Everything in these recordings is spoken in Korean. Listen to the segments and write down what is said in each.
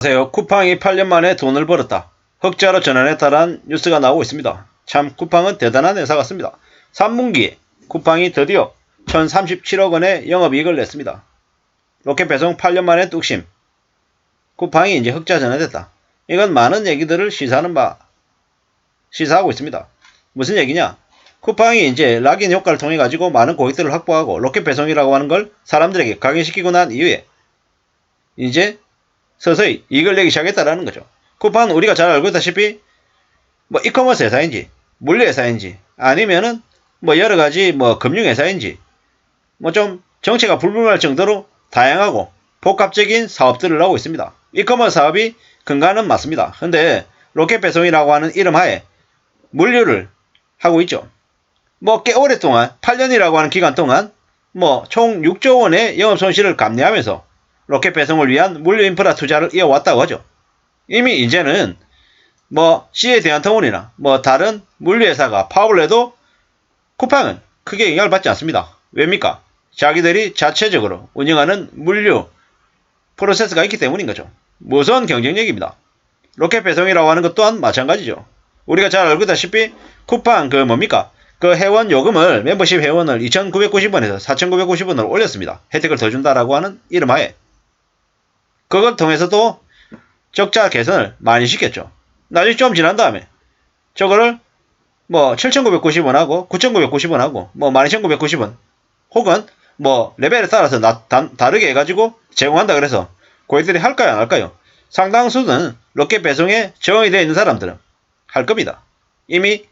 안녕하세요. 쿠팡이 8년 만에 돈을 벌었다. 흑자로 전환했다라는 뉴스가 나오고 있습니다. 참 쿠팡은 대단한 회사 같습니다. 3분기에 쿠팡이 드디어 1037억 원의 영업이익을 냈습니다. 로켓 배송 8년 만에 뚝심. 쿠팡이 이제 흑자 전환됐다. 이건 많은 얘기들을 시사하고 있습니다. 무슨 얘기냐? 쿠팡이 이제 락인 효과를 통해 가지고 많은 고객들을 확보하고 로켓 배송이라고 하는 걸 사람들에게 각인시키고 난 이후에 이제 서서히 이익을 내기 시작했다라는 거죠. 쿠팡은 우리가 잘 알고 있다시피 뭐 이커머스 회사인지 물류 회사인지 아니면은 뭐 여러가지 뭐 금융 회사인지 뭐 좀 정체가 불분명할 정도로 다양하고 복합적인 사업들을 하고 있습니다. 이커머스 사업이 근간은 맞습니다. 근데 로켓 배송이라고 하는 이름 하에 물류를 하고 있죠. 뭐 꽤 오랫동안 8년이라고 하는 기간 동안 뭐 총 6조 원의 영업 손실을 감내하면서 로켓 배송을 위한 물류 인프라 투자를 이어왔다고 하죠. 이미 이제는 뭐 CJ 대한통운이나 뭐 다른 물류 회사가 파업을 해도 쿠팡은 크게 영향을 받지 않습니다. 왜입니까? 자기들이 자체적으로 운영하는 물류 프로세스가 있기 때문인 거죠. 무서운 경쟁력입니다. 로켓 배송이라고 하는 것 또한 마찬가지죠. 우리가 잘 알고 있다시피 쿠팡 그 회원 요금을 멤버십 회원을 2,990원에서 4,990원으로 올렸습니다. 혜택을 더 준다라고 하는 이름하에 그걸 통해서도 적자 개선을 많이 시켰죠. 나중에 좀 지난 다음에 저거를 뭐 7,990원하고 9,990원하고 뭐 12,990원 혹은 뭐 레벨에 따라서 다르게 해가지고 제공한다 그래서 고객들이 할까요 안 할까요? 상당수는 로켓 배송에 적응이 되어 있는 사람들은 할 겁니다. 이미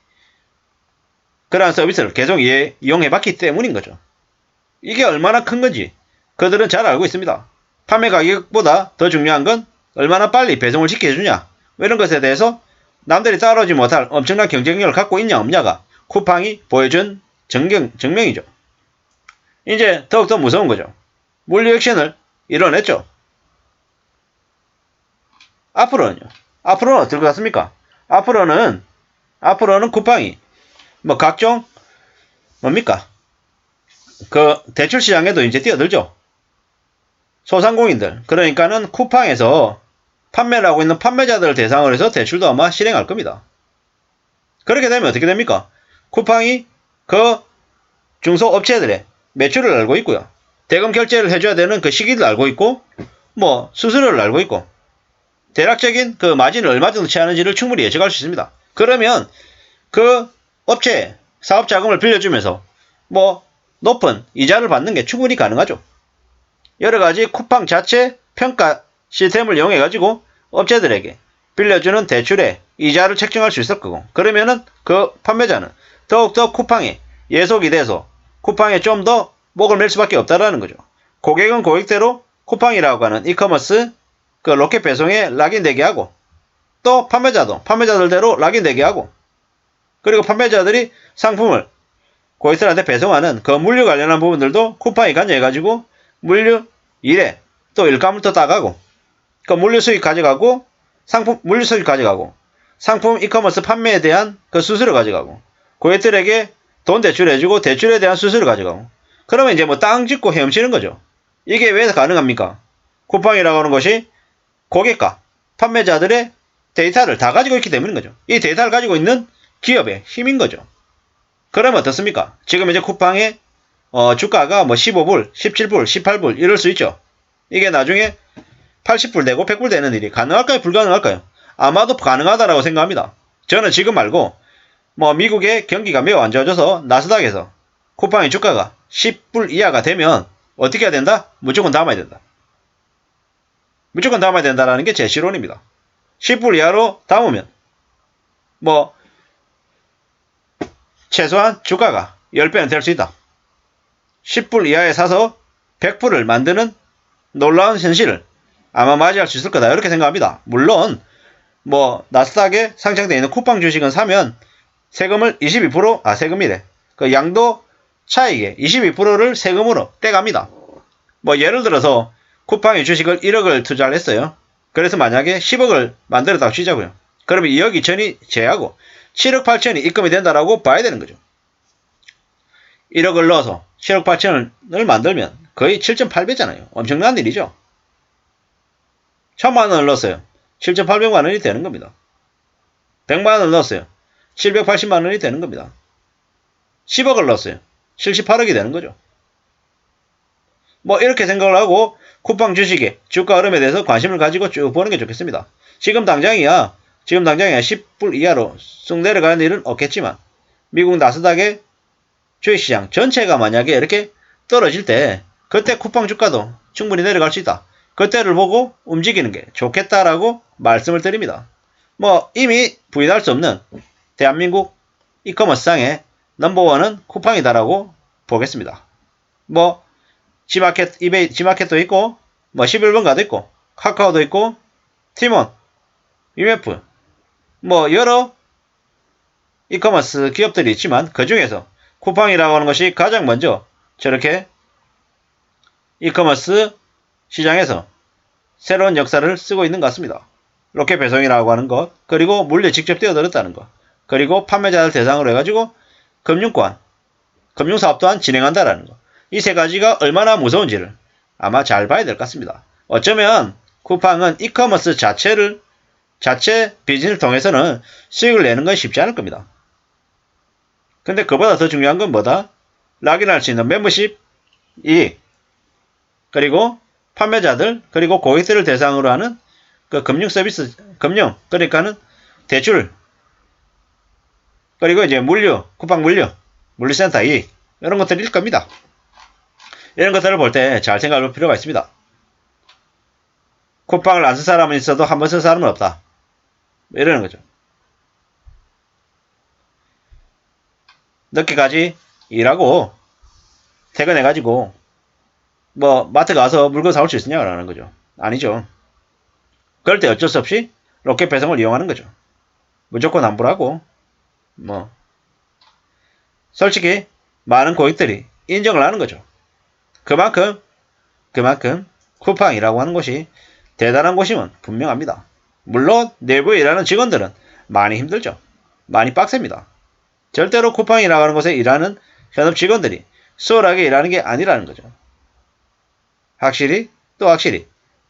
그러한 서비스를 계속 이용해봤기 때문인 거죠. 이게 얼마나 큰 건지 그들은 잘 알고 있습니다. 판매 가격보다 더 중요한 건 얼마나 빨리 배송을 시켜주냐 이런 것에 대해서 남들이 따라오지 못할 엄청난 경쟁력을 갖고 있냐 없냐가 쿠팡이 보여준 증명이죠. 이제 더욱더 무서운 거죠. 물류 액션을 이뤄냈죠. 앞으로는 어떨 것 같습니까? 앞으로는 쿠팡이 뭐 각종 그 대출 시장에도 이제 뛰어들죠. 소상공인들 그러니까는 쿠팡에서 판매를 하고 있는 판매자들을 대상으로 해서 대출도 아마 실행할 겁니다. 그렇게 되면 어떻게 됩니까? 쿠팡이 그 중소업체들의 매출을 알고 있고요. 대금 결제를 해줘야 되는 그 시기를 알고 있고 뭐 수수료를 알고 있고 대략적인 그 마진을 얼마 정도 취하는지를 충분히 예측할 수 있습니다. 그러면 그 업체에 사업 자금을 빌려주면서 뭐 높은 이자를 받는 게 충분히 가능하죠. 여러가지 쿠팡 자체 평가 시스템을 이용해 가지고 업체들에게 빌려주는 대출의 이자를 책정할 수 있을 거고 그러면은 그 판매자는 더욱더 쿠팡에 예속이 돼서 쿠팡에 좀 더 목을 맬 수밖에 없다라는 거죠. 고객은 고객대로 쿠팡이라고 하는 이커머스 그 로켓 배송에 락인되게 하고 또 판매자도 판매자들대로 락인되게 하고 그리고 판매자들이 상품을 고객들한테 배송하는 그 물류 관련한 부분들도 쿠팡이 관여해가지고 물류 일에 또 일감을 또 따가고 그 물류 수익 가져가고 상품 이커머스 판매에 대한 그 수수료 가져가고 고객들에게 돈 대출해주고 대출에 대한 수수료 가져가고 그러면 이제 뭐 땅 짓고 헤엄치는 거죠. 이게 왜 가능합니까? 쿠팡이라고 하는 것이 고객과 판매자들의 데이터를 다 가지고 있기 때문인 거죠. 이 데이터를 가지고 있는 기업의 힘인 거죠. 그러면 어떻습니까? 지금 이제 쿠팡의 주가가 뭐 15불, 17불, 18불 이럴 수 있죠. 이게 나중에 80불 되고 100불 되는 일이 가능할까요? 불가능할까요? 아마도 가능하다라고 생각합니다. 저는 지금 말고 뭐 미국의 경기가 매우 안 좋아져서 나스닥에서 쿠팡의 주가가 10불 이하가 되면 어떻게 해야 된다? 무조건 담아야 된다. 무조건 담아야 된다라는 게 제 실론입니다. 10불 이하로 담으면 뭐 최소한 주가가 10배는 될 수 있다. 10불 이하에 사서 100불을 만드는 놀라운 현실을 아마 맞이할 수 있을 거다 이렇게 생각합니다. 물론 뭐 나스닥에 상장되어 있는 쿠팡 주식은 사면 세금을 22% 세금이래. 그 양도 차익의 22%를 세금으로 떼갑니다. 뭐 예를 들어서 쿠팡의 주식을 1억을 투자를 했어요. 그래서 만약에 10억을 만들었다고 치자고요. 그러면 2억 2천이 제하고 7억 8천이 입금이 된다라고 봐야 되는 거죠. 1억을 넣어서 7억 8천을 만들면 거의 7.8배잖아요. 엄청난 일이죠. 1000만 원을 넣었어요. 7,800만 원이 되는 겁니다. 100만 원을 넣었어요. 780만 원이 되는 겁니다. 10억을 넣었어요. 78억이 되는 거죠. 뭐 이렇게 생각을 하고 쿠팡 주식의 주가 흐름에 대해서 관심을 가지고 쭉 보는 게 좋겠습니다. 지금 당장이야 10불 이하로 쑥 내려가는 일은 없겠지만 미국 나스닥의 주식시장 전체가 만약에 이렇게 떨어질 때 그때 쿠팡 주가도 충분히 내려갈 수 있다. 그때를 보고 움직이는 게 좋겠다라고 말씀을 드립니다. 뭐 이미 부인할 수 없는 대한민국 이커머스상의 넘버원은 쿠팡이다라고 보겠습니다. 뭐 지마켓, 이베이, 지마켓도 있고 뭐 11번가도 있고 카카오도 있고 티몬, UMF 뭐 여러 이커머스 기업들이 있지만 그 중에서 쿠팡이라고 하는 것이 가장 먼저 저렇게 이커머스 시장에서 새로운 역사를 쓰고 있는 것 같습니다. 로켓 배송이라고 하는 것, 그리고 물류 직접 뛰어들었다는 것, 그리고 판매자를 대상으로 해가지고 금융권, 금융사업 또한 진행한다라는 것. 이 세 가지가 얼마나 무서운지를 아마 잘 봐야 될 것 같습니다. 어쩌면 쿠팡은 이커머스 자체 비즈니스를 통해서는 수익을 내는 건 쉽지 않을 겁니다. 근데 그보다 더 중요한 건 뭐다? 락인할 수 있는 멤버십 이익, 그리고 판매자들, 그리고 고객들을 대상으로 하는 그 금융 서비스, 그러니까는 대출, 그리고 이제 쿠팡 물류센터 이익, 이런 것들일 겁니다. 이런 것들을 볼 때 잘 생각할 필요가 있습니다. 쿠팡을 안 쓴 사람은 있어도 한 번 쓴 사람은 없다. 이러는 거죠. 늦게까지 일하고 퇴근해가지고 뭐 마트 가서 물건 사올 수 있으냐라는 거죠. 아니죠. 그럴 때 어쩔 수 없이 로켓 배송을 이용하는 거죠. 무조건 환불하고 뭐 솔직히 많은 고객들이 인정을 하는 거죠. 그만큼 쿠팡이라고 하는 곳이 대단한 곳임은 분명합니다. 물론 내부에 일하는 직원들은 많이 힘들죠. 많이 빡셉니다. 절대로 쿠팡이라고 하는 곳에 일하는 현업 직원들이 수월하게 일하는 게 아니라는 거죠. 확실히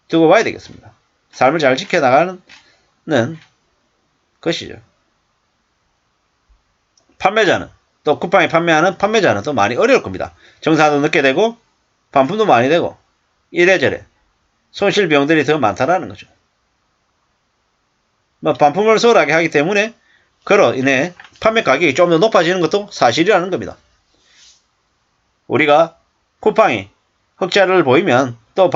두고 봐야 되겠습니다. 삶을 잘 지켜나가는 것이죠. 판매자는 또 쿠팡이 판매하는 판매자는 또 많이 어려울 겁니다. 정산도 늦게 되고 반품도 많이 되고 이래저래 손실 비용들이 더 많다라는 거죠. 뭐 반품을 소홀하게 하기 때문에 그로 인해 판매 가격이 좀 더 높아지는 것도 사실이라는 겁니다. 우리가 쿠팡이 흑자를 보이면 또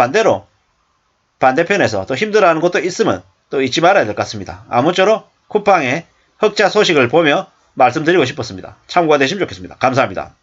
반대편에서 또 힘들어하는 것도 있으면 또 잊지 말아야 될 것 같습니다. 아무쪼록 쿠팡의 흑자 소식을 보며 말씀드리고 싶었습니다. 참고가 되시면 좋겠습니다. 감사합니다.